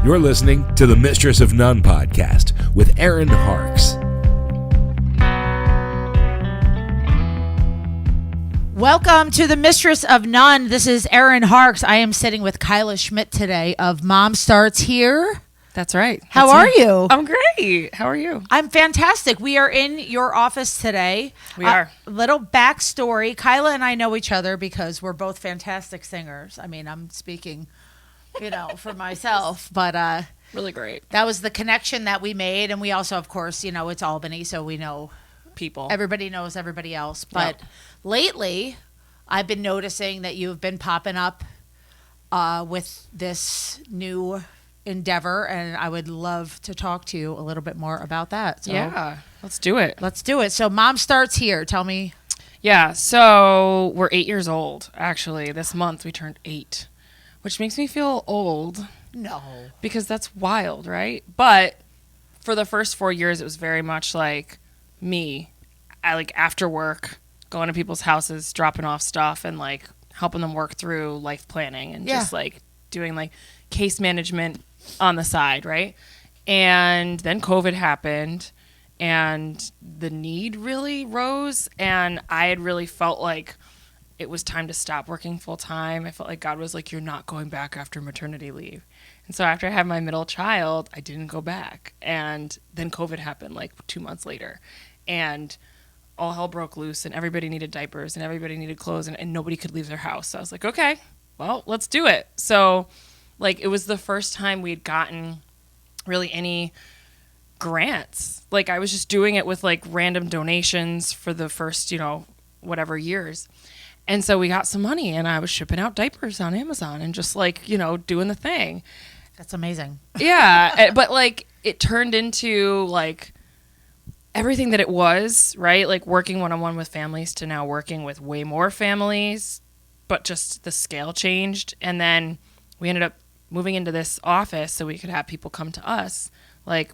You're listening to the Mistress of None podcast with Erin Harks. Welcome to the Mistress of None. This is Erin Harks. I am sitting with Kyla Schmidt today of Mom Starts Here. That's right. How are you? I'm great. How are you? I'm fantastic. We are in your office today. We are. Little backstory. Kyla and I know each other because we're both fantastic singers. I mean, I'm speaking, for myself, but Really great. that was the connection that we made. And we also, of course, it's Albany, so we know People. everybody knows everybody else. But lately, I've been noticing that you've been popping up with this new endeavor, and I would love to talk to you a little bit more about that. So Yeah. Let's do it. let's do it. So Mom Starts Here. Tell me. Yeah. So we're 8 years old, actually. This month we turned 8, which makes me feel old No. because that's wild, right? But for the first 4 years, it was very much like me, after work, going to people's houses, dropping off stuff, and helping them work through life planning and just doing case management on the side, right? And then COVID happened and the need really rose, and I had really felt like it was time to stop working full time. I felt like God was like, you're not going back after maternity leave. And so after I had my middle child, I didn't go back. And then COVID happened 2 months later, and all hell broke loose, and everybody needed diapers and everybody needed clothes, and nobody could leave their house. So I was like, okay, well, let's do it. So it was the first time we had gotten really any grants. I was just doing it with random donations for the first, whatever years. And so we got some money, and I was shipping out diapers on Amazon and just doing the thing. That's amazing. Yeah. But it turned into everything that it was, right? Working one-on-one with families to now working with way more families, but just the scale changed. And then we ended up moving into this office so we could have people come to us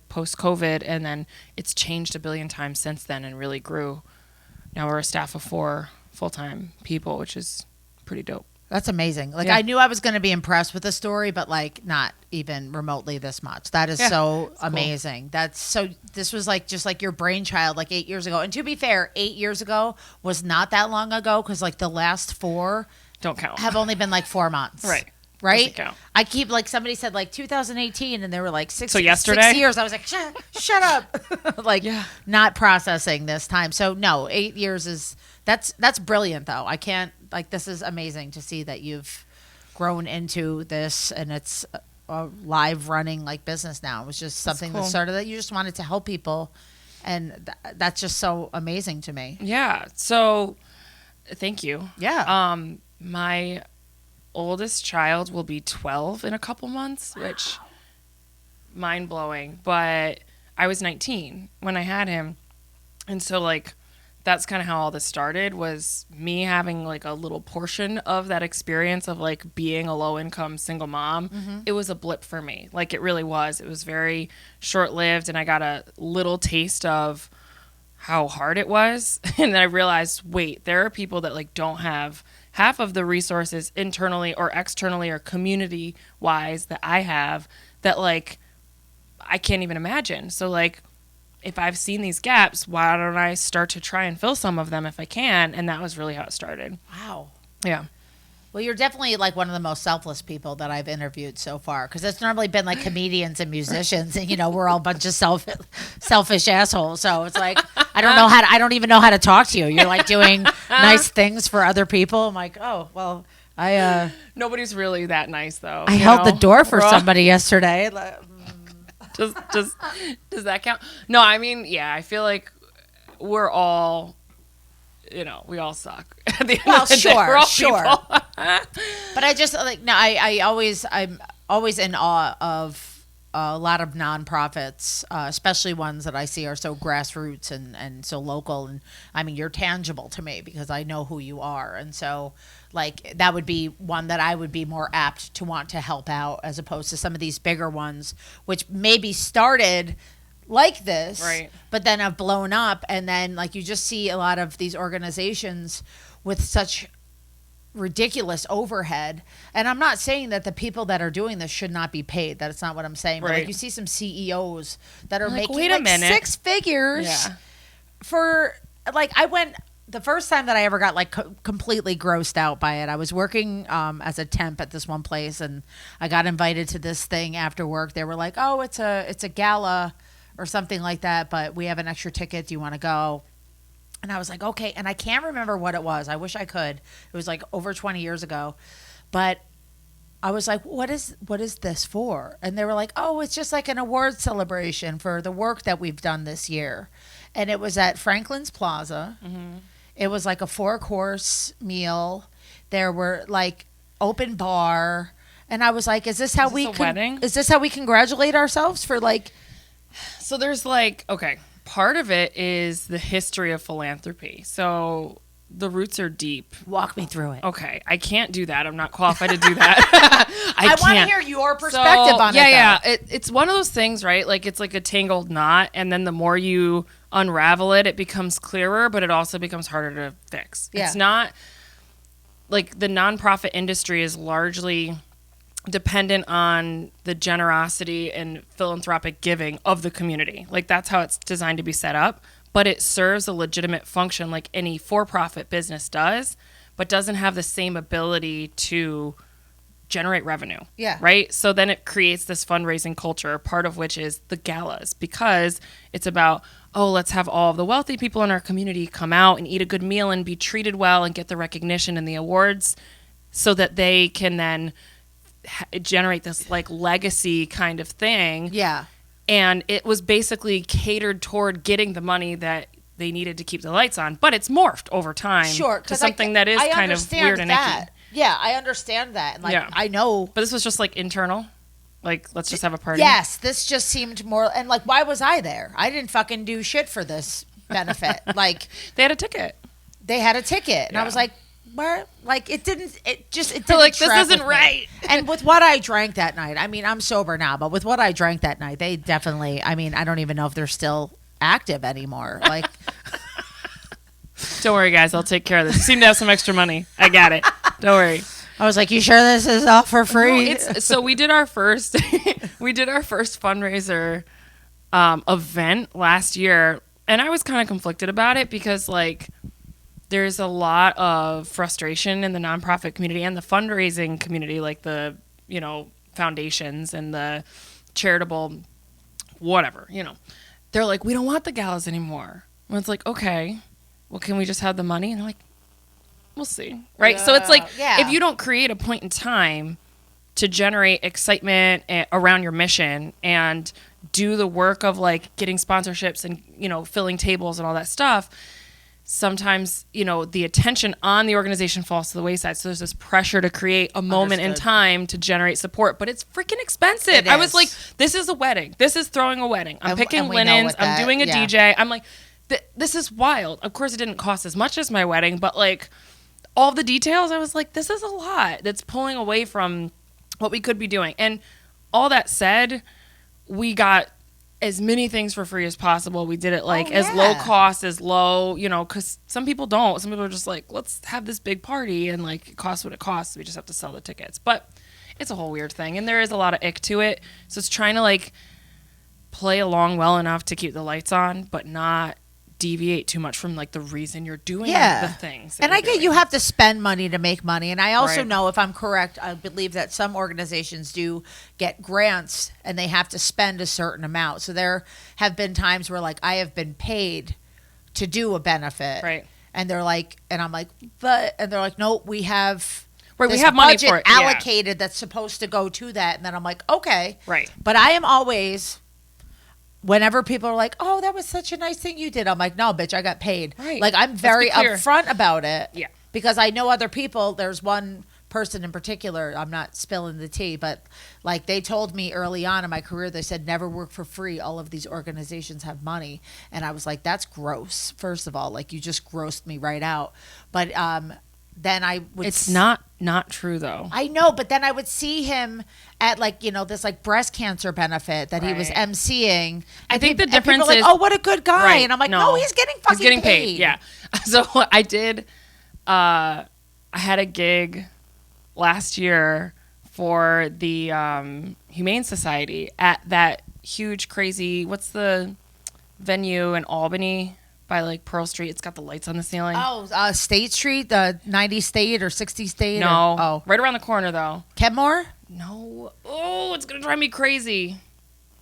post-COVID, and then it's changed a billion times since then and really grew. Now we're a staff of 4 full-time people, which is pretty dope. That's amazing. I knew I was going to be impressed with the story, but not even remotely this much. That is so amazing. Cool. That's so. This was just your brainchild 8 years ago. And to be fair, 8 years ago was not that long ago, because the last 4 don't count. Have only been 4 months. Right. Right. Doesn't count. I keep somebody said 2018, and they were 6. So yesterday? 6 years. I was shut up. Not processing this time. So no, 8 years is that's brilliant though. I can't this is amazing to see that you've grown into this, and it's a live running business now. It was just something that started that you just wanted to help people, and that's just so amazing to me. Yeah. So thank you. Yeah. My oldest child will be 12 in a couple months, which mind blowing. But I was 19 when I had him, and so that's kind of how all this started, was me having a little portion of that experience of being a low income single mom. Mm-hmm. It was a blip for me. It really was. It was very short lived, and I got a little taste of how hard it was. And then I realized, wait, there are people that don't have half of the resources internally or externally or community wise that I have, that I can't even imagine. So if I've seen these gaps, why don't I start to try and fill some of them if I can? And that was really how it started. Wow. Yeah. Well, you're definitely one of the most selfless people that I've interviewed so far, because it's normally been comedians and musicians, and we're all a bunch of selfish assholes. So it's I don't even know how to talk to you. You're doing nice things for other people. I'm oh well, nobody's really that nice though. I held the door for somebody yesterday. Does that count? No, I mean, yeah, I feel we're all, we all suck. At the end of the day, we're all people. But I just I'm always in awe of a lot of nonprofits, especially ones that I see are so grassroots and so local. And I mean, you're tangible to me because I know who you are. And so that would be one that I would be more apt to want to help out, as opposed to some of these bigger ones, which maybe started like this, right, but then have blown up. And then you just see a lot of these organizations with such ridiculous overhead. And I'm not saying that the people that are doing this should not be paid. That's not what I'm saying. But like, you see some CEOs that are making wait a minute. 6 figures for like, the first time that I ever got like completely grossed out by it, I was working as a temp at this one place, and I got invited to this thing after work. They were like, "Oh, it's a gala or something like that, but we have an extra ticket. Do you want to go?" And I was like, "Okay." And I can't remember what it was. I wish I could. It was like over 20 years ago, but I was like, what is this for? And they were like, "Oh, it's just like an award celebration for the work that we've done this year." And it was at Franklin's Plaza. Mm-hmm. It was like a 4-course meal. There were like open bar, and I was like, "Is this how is this how we congratulate ourselves for like?" So there's like, okay, part of it is the history of philanthropy. So the roots are deep. Walk me through it. Okay, I can't do that. I'm not qualified to do that. I want to hear your perspective on it. Yeah. It's one of those things, right? Like it's like a tangled knot, and then the more you unravel it, it becomes clearer, but it also becomes harder to fix. Yeah. It's not like the nonprofit industry is largely dependent on the generosity and philanthropic giving of the community. Like that's how it's designed to be set up, but it serves a legitimate function like any for-profit business does, but doesn't have the same ability to generate revenue. Yeah. Right? So then it creates this fundraising culture, part of which is the galas, because it's about, oh, let's have all of the wealthy people in our community come out and eat a good meal and be treated well and get the recognition and the awards so that they can then generate this like legacy kind of thing. Yeah. And it was basically catered toward getting the money that they needed to keep the lights on, but it's morphed over time to something that is kind of weird and icky. Yeah, I understand that. And like, I know. But this was just like internal. Like, let's just have a party. Yes, this just seemed more. And like, why was I there? I didn't fucking do shit for this benefit. Like, they had a ticket. And I was like, where? Like, it didn't like, this isn't right. And with what I drank that night, I mean, I'm sober now, but with what I drank that night, they definitely, I mean, I don't even know if they're still active anymore. Like, don't worry, guys. I'll take care of this. You seem to have some extra money. I got it. Don't worry. I was like, you sure this is all for free? No, so we did our first fundraiser event last year, and I was kind of conflicted about it because like there's a lot of frustration in the nonprofit community and the fundraising community, like the, you know, foundations and the charitable whatever, you know. They're like, we don't want the galas anymore. And it's like, okay, well, can we just have the money? And they're like, we'll see. Right? So it's like, if you don't create a point in time to generate excitement around your mission and do the work of like getting sponsorships and, you know, filling tables and all that stuff, sometimes, you know, the attention on the organization falls to the wayside. So there's this pressure to create a moment in time to generate support, but it's freaking expensive. I was like, this is a wedding. This is throwing a wedding. I'm picking linens. I'm doing a DJ. I'm like, this is wild. Of course, it didn't cost as much as my wedding, but like all the details, I was like, this is a lot that's pulling away from what we could be doing. And all that said, we got as many things for free as possible. We did it like as low cost, as low, you know, because some people don't. Some people are just like, let's have this big party and like it costs what it costs. We just have to sell the tickets. But it's a whole weird thing. And there is a lot of ick to it. So it's trying to like play along well enough to keep the lights on, but not deviate too much from like the reason you're doing the things. And I get you have to spend money to make money. And I also know, if I'm correct, I believe that some organizations do get grants and they have to spend a certain amount. So there have been times where like I have been paid to do a benefit. Right. And they're like, and I'm like, and they're like, no, we have we have money for it allocated that's supposed to go to that. And then I'm like, okay. Right. But I am always, whenever people are like, oh, that was such a nice thing you did, I'm like, no, bitch, I got paid. Right. Like, I'm very upfront about it. Yeah. Because I know other people, there's one person in particular, I'm not spilling the tea, but like they told me early on in my career, they said, never work for free. All of these organizations have money. And I was like, that's gross. First of all, like you just grossed me right out. But then I would. It's not true though. I know, but then I would see him at like, you know, this like breast cancer benefit that he was emceeing. I think the difference is, is, oh, what a good guy. Right. And I'm like, no, he's getting fucking paid. Yeah. So I I had a gig last year for the Humane Society at that huge, crazy, what's the venue in Albany by like Pearl Street? It's got the lights on the ceiling. Oh, State Street, the 90 State or 60 State? No. Right around the corner, though. Kenmore? No. Oh, it's going to drive me crazy.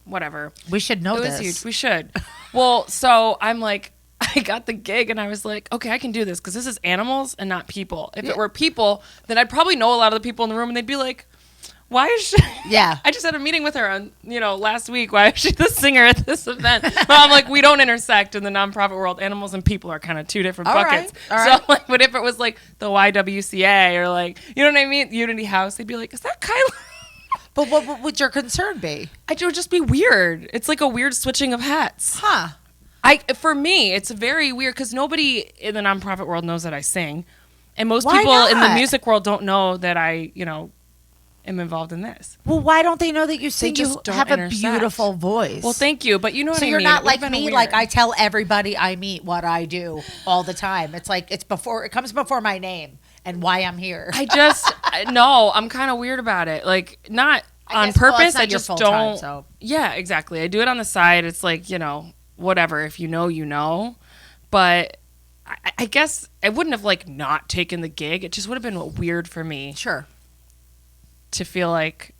Whatever. We should know this. It was huge. We should. Well, so I'm like, I got the gig and I was like, okay, I can do this because this is animals and not people. If it were people, then I'd probably know a lot of the people in the room and they'd be like, why is she? Yeah. I just had a meeting with her on, last week. Why is she the singer at this event? But I'm like, we don't intersect in the nonprofit world. Animals and people are kind of two different buckets. All right. So, like, but if it was like the YWCA or like, you know what I mean? Unity House, they'd be like, is that Kyla? But what would your concern be? It would just be weird. It's like a weird switching of hats. Huh. For me, it's very weird because nobody in the nonprofit world knows that I sing. And most Why people in the not? music world don't know that I, am involved in this. Well, why don't they know that you sing? just You don't have a intersect. beautiful voice. Well, thank you, but you know what I So mean. you're not It like would've been me, weird. like I tell everybody I meet what I do all the time. It's like it comes before my name and why I'm here. No, I'm kind of weird about it. Like, not on guess, well, purpose. it's not I your just full don't. time, so. Yeah, exactly. I do it on the side. It's like, whatever. If you know, you know. But I guess I wouldn't have like not taken the gig. It just would have been weird for me Sure. to feel like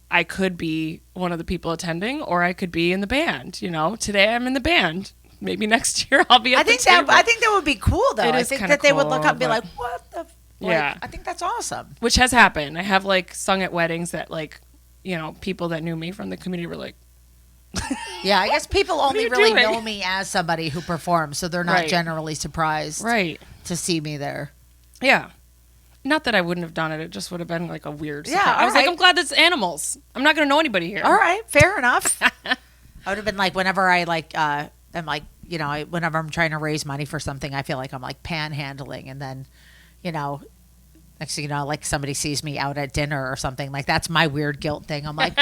I could be one of the people attending, or I could be in the band. Today I'm in the band. Maybe next year I'll be at the table. I think that would be cool though. It I is think kinda that they would cool, look up and be but- like, "What the?" Yeah. I think that's awesome. Which has happened. I have like sung at weddings that like, people that knew me from the community were like, Yeah, I guess people are only you really doing? know me as somebody who performs, so they're not Right. generally surprised right. to see me there. Yeah. Not that I wouldn't have done it. It just would have been like a weird Yeah, surprise. I was like, alright. I'm glad that's animals. I'm not going to know anybody here. All right, fair enough. I would have been like, whenever I like, am like, whenever I'm trying to raise money for something, I feel like I'm like panhandling, and then, next thing you know, like somebody sees me out at dinner or something, like that's my weird guilt thing. I'm like,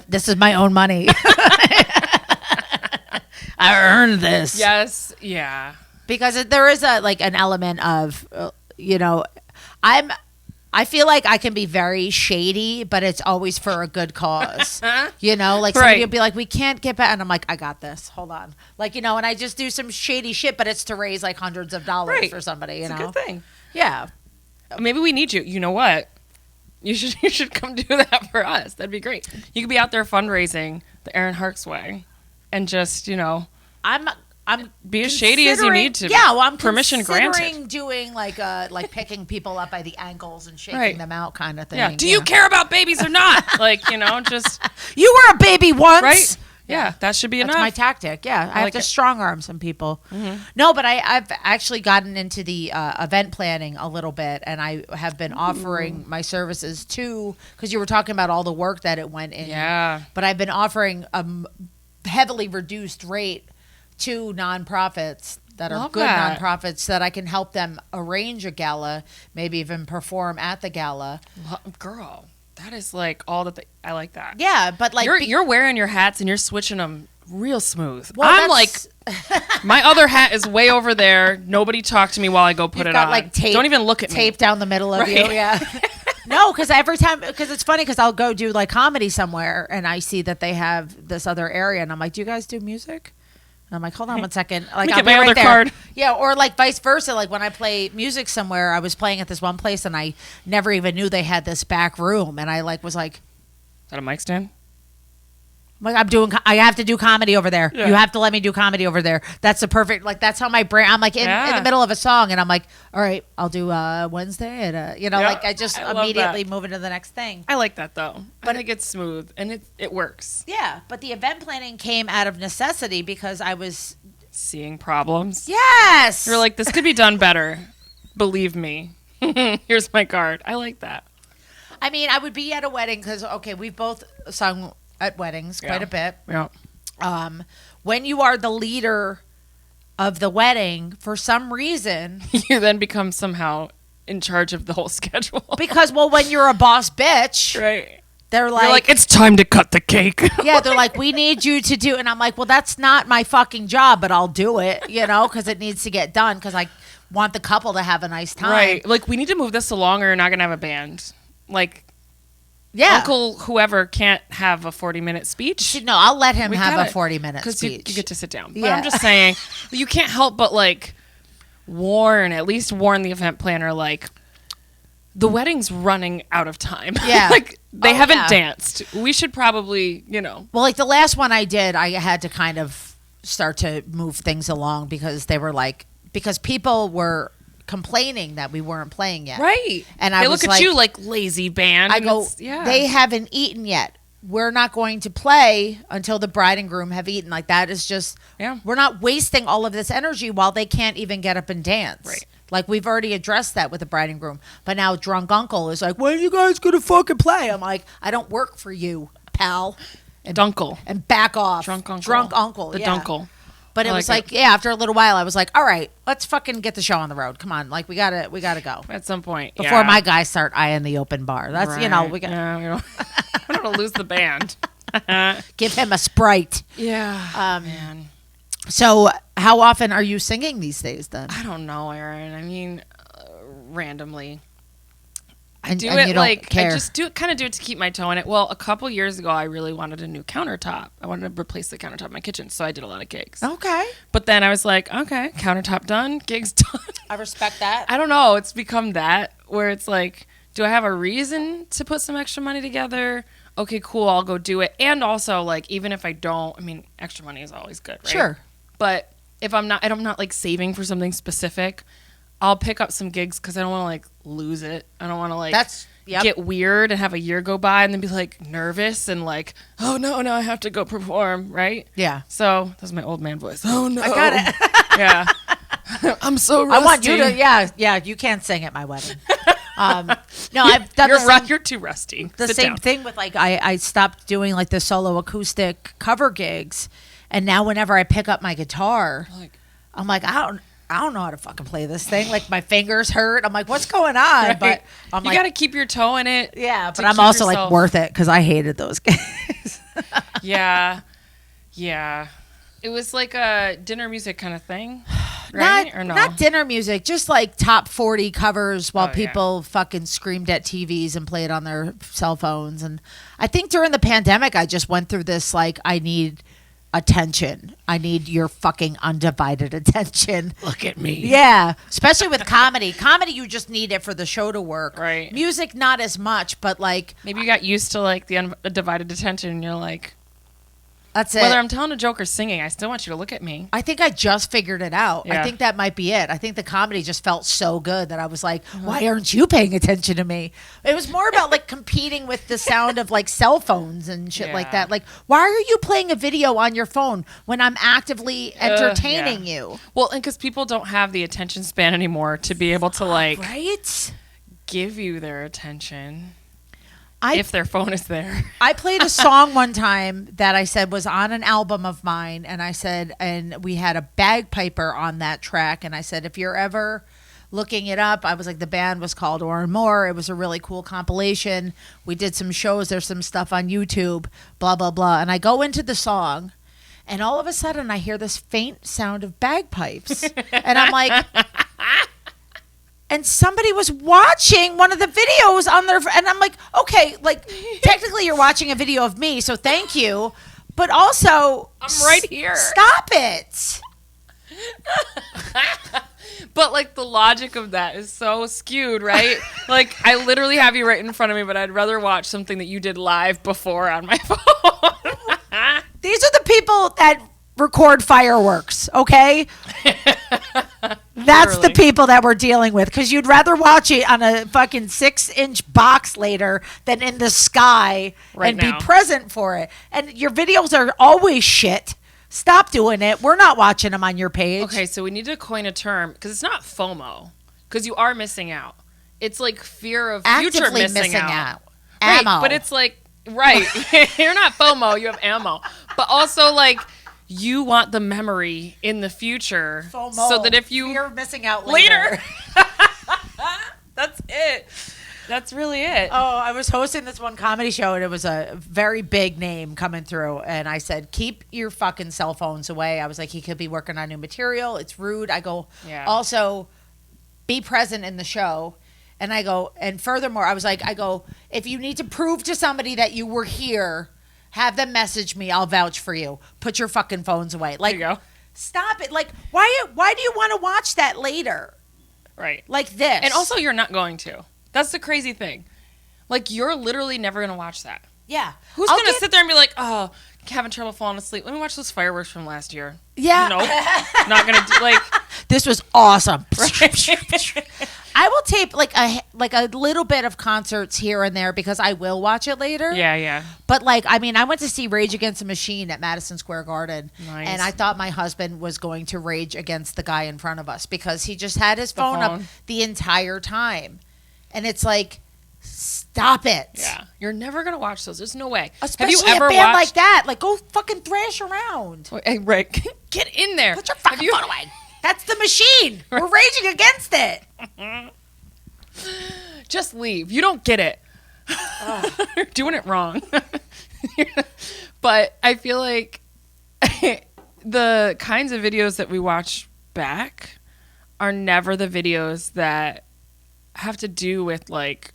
this is my own money. I earned this. Yes. Yeah. Because there is an element of, I feel like I can be very shady, but it's always for a good cause. Like somebody Right. will be like, we can't get back. And I'm like, I got this. Hold on. And I just do some shady shit, but it's to raise like hundreds of dollars Right. for somebody, It's a good thing. Yeah. Maybe we need you. You know what? You should come do that for us. That'd be great. You could be out there fundraising the Erin Harks way and just, I'm be as shady as you need to. Yeah, well, I'm permission considering granted. doing like picking people up by the ankles and shaking Right. them out kind of thing. Yeah. Do you care about babies or not? just You were a baby once. right. Yeah, that should be That's enough. my tactic. Yeah, I have like to it. strong arm some people. Mm-hmm. No, but I've actually gotten into the event planning a little bit, and I have been offering my services too, because you were talking about all the work that it went in. Yeah. But I've been offering a heavily reduced rate to nonprofits that are Love good that. nonprofits that I can help them arrange a gala, maybe even perform at the gala. Girl, that is like all that I like that. Yeah, but like You're wearing your hats and you're switching them real smooth. Well, I'm like, that's- my other hat is way over there. Nobody talk to me while I go put You've it got on. like tape, Don't even look at tape me. down the middle of you. Right. Yeah. No, because it's funny because I'll go do like comedy somewhere and I see that they have this other area and I'm like, do you guys do music? And I'm like, hold on one second. Like, me I'll get be my right other there. card. Yeah, or like vice versa. Like when I play music somewhere, I was playing at this one place and I never even knew they had this back room, and I was like, Is that a mic stand? I have to do comedy over there. Yeah. You have to let me do comedy over there. That's the perfect, that's how my brain, I'm like in the middle of a song and I'm like, all right, I'll do Wednesday. And, I just I love immediately that. move into the next thing. I like that though. But I think it's smooth and it works. Yeah. But the event planning came out of necessity because I was, Seeing problems. yes. You're like, this could be done better. Believe me. Here's my card. I like that. I mean, I would be at a wedding because, okay, we've both sung at weddings quite a bit. Yeah. When you are the leader of the wedding, for some reason, You then become somehow in charge of the whole schedule. because, well, when you're a boss bitch, Right. they're You're like, like, it's time to cut the cake. yeah, they're like, we need you to do, and I'm like, well, that's not my fucking job, but I'll do it, because it needs to get done, because want the couple to have a nice time. Right. Like, we need to move this along or you're not going to have a band. Like, yeah. Uncle whoever can't have a 40-minute speech. No, I'll let him have a 40-minute speech. Because you get to sit down. But Yeah. I'm just saying, you can't help but, like, at least warn the event planner, like, the wedding's running out of time. Yeah. Like, they haven't danced. We should probably, Well, like, the last one I did, I had to kind of start to move things along because they were like, because people were complaining that we weren't playing yet. Right. And I they was look at you like lazy band. I go, they haven't eaten yet. We're not going to play until the bride and groom have eaten. Like, that is just, we're not wasting all of this energy while they can't even get up and dance. Right. Like, we've already addressed that with the bride and groom. But now drunk uncle is like, when are you guys going to fucking play? I'm like, I don't work for you, pal. And Dunkle. And back off. Drunk uncle. Drunk uncle. The yeah. dunkle. But it was like, after a little while, I was like, all right, let's fucking get the show on the road. Come on. Like, we gotta go. At some point. Before my guys start eyeing the open bar. That's, we got we don't want to lose the band. give him a Sprite. Yeah. Man. So how often are you singing these days then? I don't know, Erin. I mean, randomly. I And do you it don't like care. I just do it to keep my toe in it. Well, a couple years ago, I really wanted a new countertop. I wanted to replace the countertop in my kitchen, so I did a lot of gigs. Okay. But then I was like, okay, countertop done, gigs done. I respect that. I don't know. It's become that where it's like, do I have a reason to put some extra money together? Okay, cool, I'll go do it. And also, like, even if I don't, I mean, extra money is always good, right? Sure. But if I'm not like saving for something specific, I'll pick up some gigs because I don't want to like lose it. I don't want to like get weird and have a year go by and then be like nervous and like, oh no, I have to go perform, right? Yeah. So that's my old man voice. Oh no, I got it. Yeah. I'm so rusty. I want you to, yeah, you can't sing at my wedding. No, I've done You're too rusty. The Sit same down. thing with like, I stopped doing like the solo acoustic cover gigs. And now whenever I pick up my guitar, I'm like, I don't know how to fucking play this thing. Like, my fingers hurt. I'm like, what's going on? Right. But I'm you got to keep your toe in it. Yeah, but I'm also like worth it because I hated those gigs. Yeah. It was like a dinner music kind of thing, right? Not dinner music, just like top 40 covers while people fucking screamed at TVs and played on their cell phones. And I think during the pandemic, I just went through this, like, I need attention. I need your fucking undivided attention. Look at me. Yeah, especially with comedy. Comedy, you just need it for the show to work. Right. Music, not as much, but like... Maybe you got used to like the undivided attention and you're like... That's it. Whether I'm telling a joke or singing, I still want you to look at me. I think I just figured it out. Yeah. I think that might be it. I think the comedy just felt so good that I was like, why aren't you paying attention to me? It was more about like competing with the sound of like cell phones and shit like that. Like, why are you playing a video on your phone when I'm actively entertaining you? Well, and because people don't have the attention span anymore to be able to like give you their attention. If their phone is there. I played a song one time that I said was on an album of mine, and I said, and we had a bagpiper on that track, and I said, if you're ever looking it up, I was like, the band was called Or More. It was a really cool compilation. We did some shows. There's some stuff on YouTube, blah, blah, blah. And I go into the song, and all of a sudden I hear this faint sound of bagpipes. And I'm like... And somebody was watching one of the videos on their... And I'm like, okay, like, technically you're watching a video of me, so thank you. But also... I'm right here. Stop it. But, like, the logic of that is so skewed, right? Like, I literally have you right in front of me, but I'd rather watch something that you did live before on my phone. These are the people that record fireworks, okay? That's the people that we're dealing with, because you'd rather watch it on a fucking 6-inch box later than in the sky and be present for it. And your videos are always shit. Stop doing it. We're not watching them on your page. Okay, so we need to coin a term, because it's not FOMO, because you are missing out. It's like fear of future missing out. Ammo. Right, but it's like, right. You're not FOMO, you have ammo. But also, like... You want the memory in the future, FOMO. So that if you fear of missing out later. That's it. That's really it. Oh, I was hosting this one comedy show, and it was a very big name coming through, and I said, keep your fucking cell phones away. I was like, he could be working on new material. It's rude. I go, also, be present in the show. And I go, and furthermore, I go, if you need to prove to somebody that you were here, have them message me. I'll vouch for you. Put your fucking phones away. Like, there you go. Stop it. Like, why do you want to watch that later? Right. Like this. And also, you're not going to. That's the crazy thing. Like, you're literally never going to watch that. Yeah. Who's going to sit there and be like, oh, having trouble falling asleep? Let me watch those fireworks from last year. Yeah. No. Not going to do, like. This was awesome. Right. I will tape like a little bit of concerts here and there because I will watch it later. Yeah. But like, I mean, I went to see Rage Against the Machine at Madison Square Garden. Nice. And I thought my husband was going to rage against the guy in front of us because he just had his phone up the entire time. And it's like, stop it. Yeah. You're never going to watch those. There's no way. Especially Have you ever a band watched like that. Like, go fucking thrash around. Hey, Rick, get in there. Put your fucking phone away. That's the machine. We're raging against it. Just leave. You don't get it. You're doing it wrong. But I feel like the kinds of videos that we watch back are never the videos that have to do with like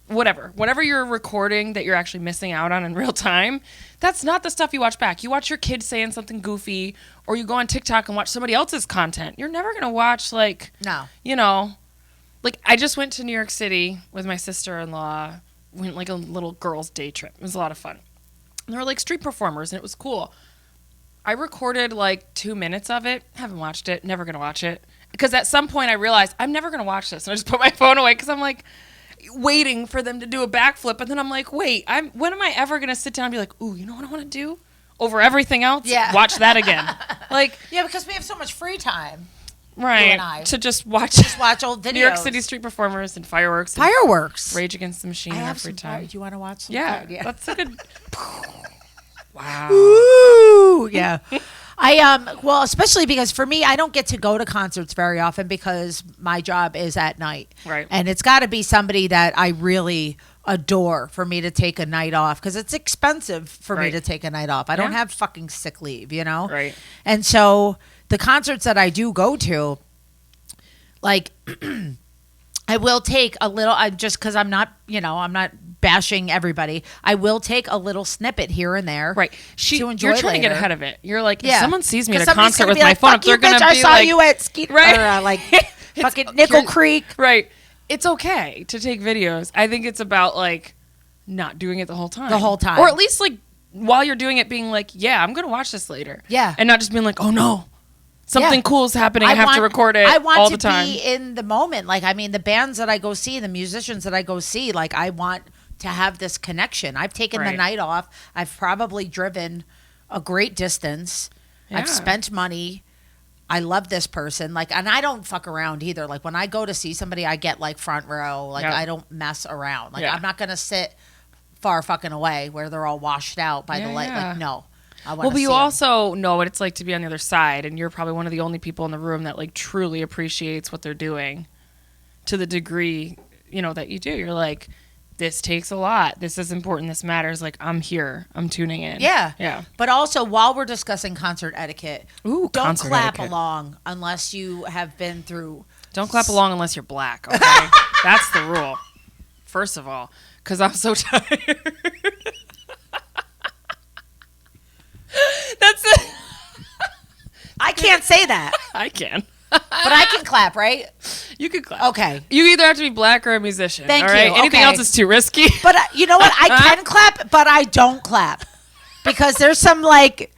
whatever you're recording that you're actually missing out on in real time. That's not the stuff you watch back. You watch your kids saying something goofy, or you go on TikTok and watch somebody else's content. You're never going to watch like, like I just went to New York City with my sister-in-law. Went like a little girls' day trip. It was a lot of fun. And there were like street performers and it was cool. I recorded like 2 minutes of it. Haven't watched it. Never going to watch it. Because at some point I realized I'm never going to watch this. And I just put my phone away because I'm like waiting for them to do a backflip. And then I'm like, wait, when am I ever going to sit down and be like, ooh, you know what I want to do? Over everything else? Yeah. Watch that again. Like, yeah, because we have so much free time. Right. You and I. To just watch old videos. New York City street performers and fireworks. Rage Against the Machine in our free time. Do you want to watch some? Yeah. That's a good. Wow. Ooh, yeah. Well, especially because for me, I don't get to go to concerts very often because my job is at night. Right. And it's got to be somebody that I really adore for me to take a night off because it's expensive for me to take a night off. I don't have fucking sick leave, you know? Right. And so the concerts that I do go to, like, I will take a little, just because I'm not bashing everybody. I will take a little snippet here and there. Right. To enjoy You're trying to get later. ahead of it. You're like, if someone sees me at a 'Cause somebody's concert gonna with be my like, phone "Fuck up, they're you, going to bitch, be I saw like, you at Skeet, right. or like fucking Nickel Creek. Right. It's okay to take videos. I think it's about like not doing it the whole time. Or at least like while you're doing it being like, yeah, I'm going to watch this later. Yeah. And not just being like, oh no, something cool is happening. I have to record it all the time. I want to be in the moment. Like, I mean, the bands that I go see, the musicians that I go see, like, I want to have this connection. I've taken the night off. I've probably driven a great distance. Yeah. I've spent money. I love this person. Like, and I don't fuck around either. Like, when I go to see somebody, I get like front row. Like, I don't mess around. Like, I'm not going to sit far fucking away where they're all washed out by the light. Like, no. But you also know what it's like to be on the other side, and you're probably one of the only people in the room that like truly appreciates what they're doing to the degree, that you do. You're like, this takes a lot. This is important. This matters. Like, I'm here. I'm tuning in. Yeah. Yeah. But also, while we're discussing concert etiquette, don't clap etiquette. along unless you have been through. Don't clap along unless you're black, okay? That's the rule. First of all, because I'm so tired. That's it. I can't say that. I can. But I can clap, right? You can clap. Okay. You either have to be black or a musician. Thank all right? you. Anything else is too risky. But you know what? I can clap, but I don't clap. Because there's some like...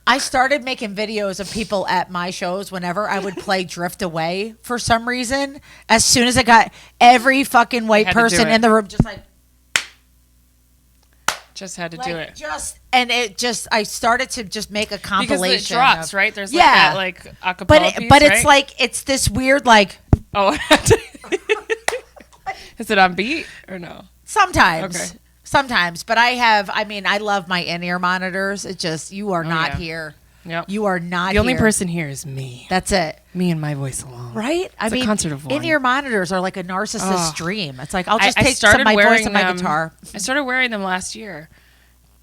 I started making videos of people at my shows whenever I would play Drift Away for some reason. As soon as I got every fucking white person in the room just like... Just had to do it. I started to just make a compilation. Because it drops, right? There's like that like acapella piece, but it's like, it's this weird like... Oh, is it on beat or no? Sometimes. Okay. Sometimes. But I love my in-ear monitors. It just, you are not here. Yep. You are not The only here. person here is me. That's it. Me and my voice alone. Right? It's a concert of one. In-ear monitors are like a narcissist's dream. It's like, I'll just take started my wearing voice and my them, guitar. I started wearing them last year.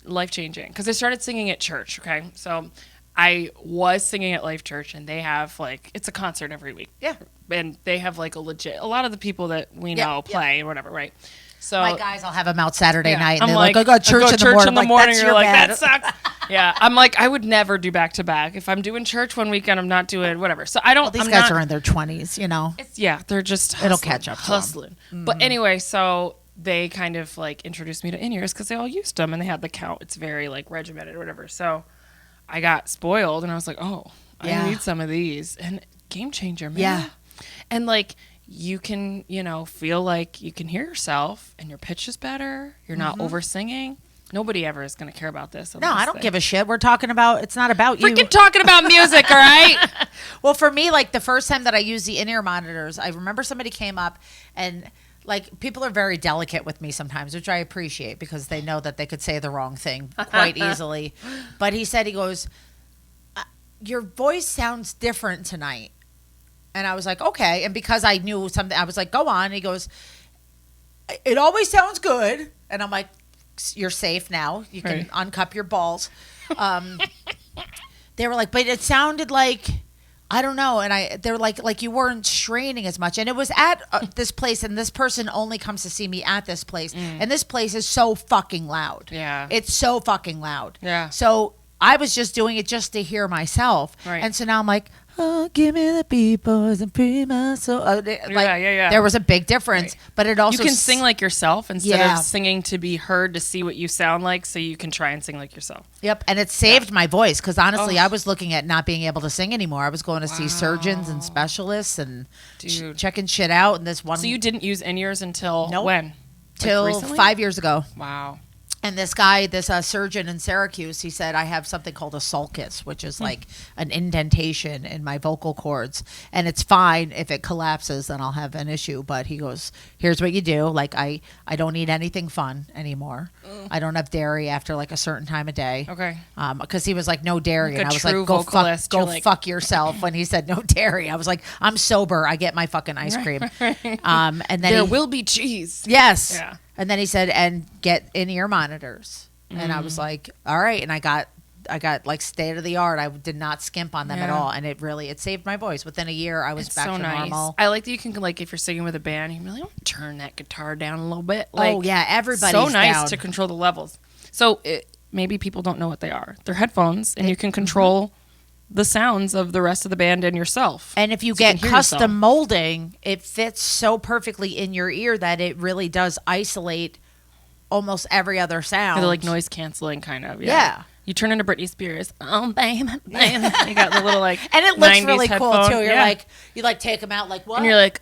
Life-changing. Because I started singing at church, okay? So I was singing at Life Church, and they have like it's a concert every week. Yeah. And they have like a lot of the people that we know play or whatever, right? So my guys, I'll have them out Saturday night, and I'm they're like, I got church in the morning. I'm like, that's you're your like, bad. that sucks. Yeah, I'm like, I would never do back to back. If I'm doing church one weekend, I'm not doing whatever. So I don't. Well, these guys are in their 20s, you know. They're just hustling, it'll catch up to hustling. But anyway, so they kind of like introduced me to in-ears because they all used them and they had the count. It's very like regimented or whatever. So I got spoiled and I was like, oh, I need some of these. And game changer, man. Yeah. And like you can, feel like you can hear yourself and your pitch is better. You're not over singing. Nobody ever is going to care about this. No, I don't give a shit. We're talking about, it's not about you. Freaking talking about music, all right? Well, for me, like the first time that I used the in-ear monitors, I remember somebody came up and like people are very delicate with me sometimes, which I appreciate because they know that they could say the wrong thing quite easily. But he goes, your voice sounds different tonight. And I was like, okay. And because I knew something, I was like, go on. And he goes, it always sounds good. And I'm like, you're safe now. You can uncup your balls. They were like, but it sounded like, I don't know. And they're like you weren't straining as much. And it was at this place, and this person only comes to see me at this place. And this place is so fucking loud. Yeah. It's so fucking loud. Yeah. So I was just doing it just to hear myself. Right. And so now I'm like, oh, give me the beat, boys, and free my soul. Yeah. There was a big difference, but it also you can sing like yourself instead of singing to be heard to see what you sound like, so you can try and sing like yourself. Yep, and it saved my voice because honestly, I was looking at not being able to sing anymore. I was going to see surgeons and specialists and checking shit out. And this one, so you didn't use in-ears until Nope. when? Till 5 years ago. Wow. And this guy, this surgeon in Syracuse, he said, I have something called a sulcus, which is like an indentation in my vocal cords. And it's fine. If it collapses, then I'll have an issue. But he goes, here's what you do. Like, I don't eat anything fun anymore. I don't have dairy after like a certain time of day. Okay. Because he was like, no dairy. Like and I was true like, go vocalist, fuck yourself. When he said no dairy, I was like, I'm sober. I get my fucking ice cream. And then there will be cheese. Yes. Yeah. And then he said, and get in-ear monitors. And I was like, all right. And I got like state of the art. I did not skimp on them at all. And it saved my voice. Within a year, I was back to normal. I like that you can, like, if you're singing with a band, you can really turn that guitar down a little bit. Like, oh, yeah. Everybody's so nice down. to control the levels. So maybe people don't know what they are. They're headphones, and you can control the sounds of the rest of the band and yourself. And if you get custom molding, it fits so perfectly in your ear that it really does isolate almost every other sound. They're like noise canceling kind of. Yeah. You turn into Britney Spears. Oh, baby. You got the little like and it looks 90s really headphone. cool too. You're like, you like take them out like what? And you're like,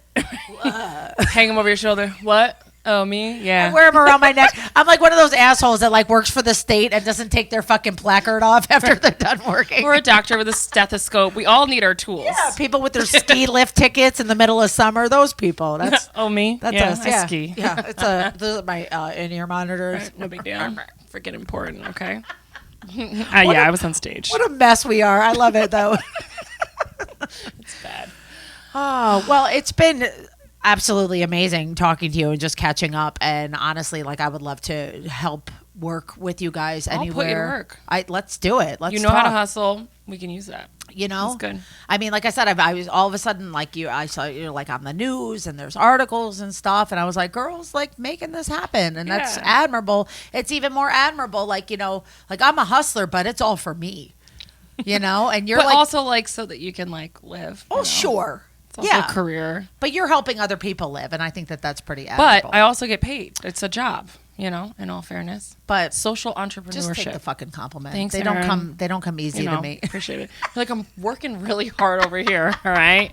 hang them over your shoulder. What? Oh, me? Yeah. I wear them around my neck. I'm like one of those assholes that like works for the state and doesn't take their fucking placard off after they're done working. Or a doctor with a stethoscope. We all need our tools. Yeah, people with their ski lift tickets in the middle of summer. Those people. That's me? That's yeah, us. I Yeah. ski. Yeah, those are my in-ear monitors. Right, no big deal. Freaking important, okay? I was on stage. What a mess we are. I love it though. It's bad. Oh, well, it's been absolutely amazing talking to you and just catching up. And honestly, like I would love to help work with you guys I'll anywhere. put you to work. Let's do it. Let's You know how to hustle. We can use that. You know, That's good. I mean, like I said, I was all of a sudden like I saw you like on the news and there's articles and stuff, and I was like, girls, like making this happen, and that's admirable. It's even more admirable, like like I'm a hustler, but it's all for me, and you're but like also like so that you can like live. Oh, sure. It's also a career. But you're helping other people live, and I think that that's pretty admirable. But I also get paid. It's a job, in all fairness. But social entrepreneurship. Just take the fucking compliment. Thanks, They Erin. don't come easy to me. Appreciate it. Like I'm working really hard over here. All right.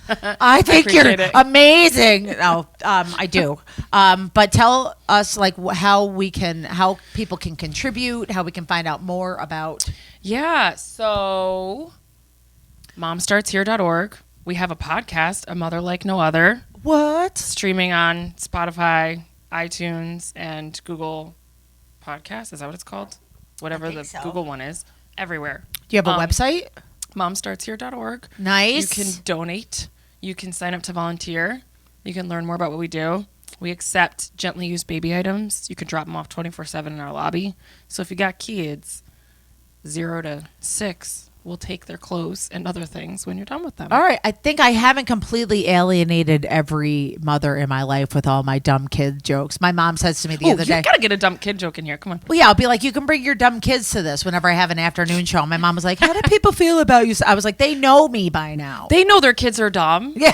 I think you're it. amazing. No, I do. But tell us like how people can contribute, how we can find out more about. Yeah. So momstartshere.org. We have a podcast, A Mother Like No Other. What? Streaming on Spotify, iTunes, and Google Podcasts. Is that what it's called? Whatever the Google one is. Everywhere. Do you have a website? Momstartshere.org. Nice. You can donate. You can sign up to volunteer. You can learn more about what we do. We accept gently used baby items. You can drop them off 24/7 in our lobby. So if you got kids, 0 to 6, will take their clothes and other things when you're done with them. All right. I think I haven't completely alienated every mother in my life with all my dumb kid jokes. My mom says to me the other day. You got to get a dumb kid joke in here. Come on. Well, yeah, I'll be like, you can bring your dumb kids to this whenever I have an afternoon show. My mom was like, how do people feel about you? I was like, they know me by now. They know their kids are dumb. Yeah.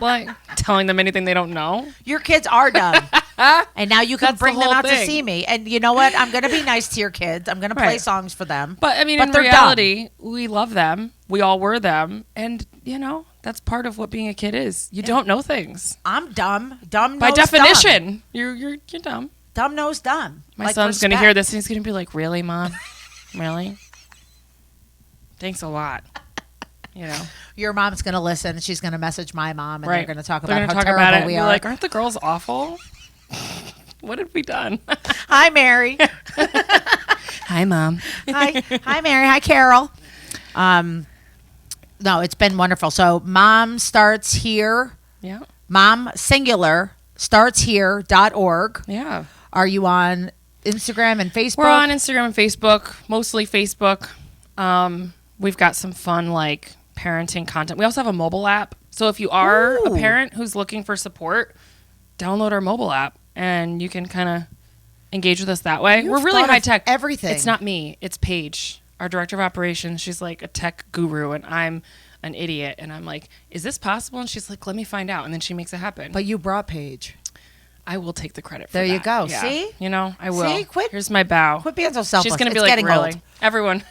Like telling them anything they don't know. Your kids are dumb. And now you can That's bring the them whole out to thing. see me. And you know what? I'm going to be nice to your kids. I'm going to play Right. songs for them. But I mean, in they're reality, we love them. We all were them. And, you know, that's part of what being a kid is. You don't know things. I'm dumb. Dumb By knows definition, you're dumb. dumb knows dumb. My Like, son's going to respect. hear this and he's going to be like, really, Mom? Really? Thanks a lot. You know, Your mom's going to listen. She's going to message my mom, and right. they're going to talk They're about gonna how talk about terrible it. we You're are. like, aren't the girls awful? What have we done? Hi, Mary. Hi, Mom. Hi, Mary. Hi, Carol. No, it's been wonderful. So, mom starts here. Yeah. Mom singular starts here.org. Yeah. Are you on Instagram and Facebook? We're on Instagram and Facebook, mostly Facebook. We've got some fun, like, parenting content. We also have a mobile app. So if you are a parent who's looking for support, download our mobile app and you can kind of engage with us that way. You've We're really thought high of tech. everything. It's not me. It's Paige, our director of operations. She's like a tech guru and I'm an idiot. And I'm like, is this possible? And she's like, let me find out. And then she makes it happen. But you brought Paige. I will take the credit for There that. you go. Yeah. See? You know, I will. See? Quit- Here's my bow. Quit being so selfless. She's going to be It's like, getting really? old. Everyone.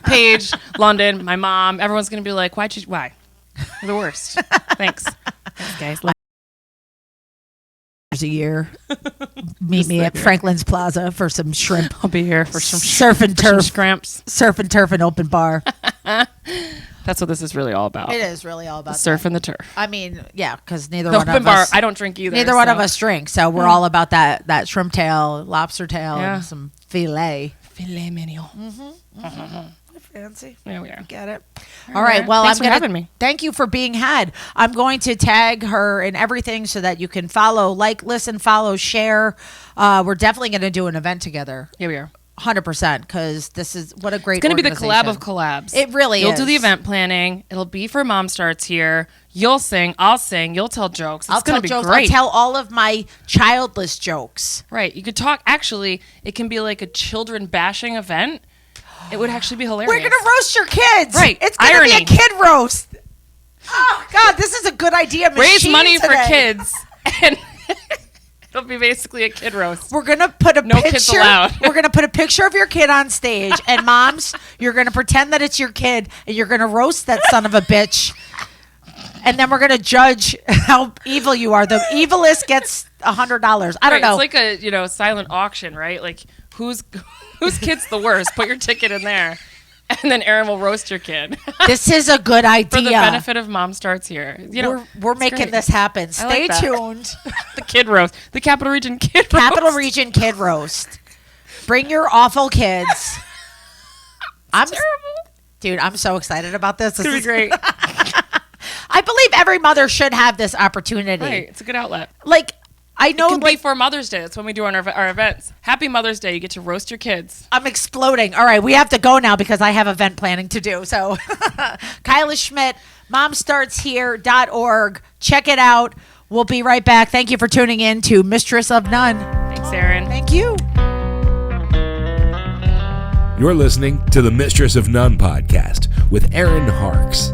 Paige, London, my mom, everyone's going to be like, why? You're the worst. Thanks. Thanks, guys. A year. Meet me at Franklin's Plaza for some shrimp. I'll be here for some surf and for some turf. scramps. Surf and turf and open bar. That's what this is really all about. It is really all about Surf that. and the turf. I mean, yeah, because neither The one open of bar, us. I don't drink either. Neither one of so- us drink, so we're all about that shrimp tail, lobster tail, Yeah. and some filet. Filet mignon. Fancy. There we are. Get it. All right. Well, Thanks I'm for gonna having me. thank you for being had. I'm going to tag her in everything so that you can follow, like, listen, follow, share. We're definitely going to do an event together. Here we are. 100%, because this is what a great. It's going to be the collab organization. of collabs. It really You'll is. do the event planning. It'll be for Mom Starts Here. You'll sing. I'll sing. You'll tell jokes. I'll It's going tell to be jokes. great. I'll tell all of my childless jokes. Right. You could talk. Actually, it can be like a children bashing event. It would actually be hilarious. We're gonna roast your kids. Right. It's gonna Irony. be a kid roast. Oh God, this is a good idea. Raise machine money for today. kids. And it'll be basically a kid roast. We're gonna put a No picture. kids allowed. We're gonna put a picture of your kid on stage, and moms, you're gonna pretend that it's your kid, and you're gonna roast that son of a bitch. And then we're gonna judge how evil you are. The evilest gets $100. I don't know. It's like a silent auction, right? Like whose kid's the worst? Put your ticket in there, and then Erin will roast your kid This is a good idea. for the benefit of Mom Starts Here. We're it's making great. this happen. Stay like that. tuned. The kid roast, the Capital Region kid Capital roast. Region Kid Roast. Bring your awful kids. I'm Terrible. Dude, I'm so excited about this. This It's gonna be is great. I believe every mother should have this opportunity. Right, it's a good outlet. Like, I know, It can be like, for Mother's Day. That's when we do our events. Happy Mother's Day. You get to roast your kids. I'm exploding. All right, we have to go now because I have event planning to do. So, Kyla Schmidt, momstartshere.org. Check it out. We'll be right back. Thank you for tuning in to Mistress of None. Thanks, Erin. Thank you. You're listening to the Mistress of None podcast with Erin Harks.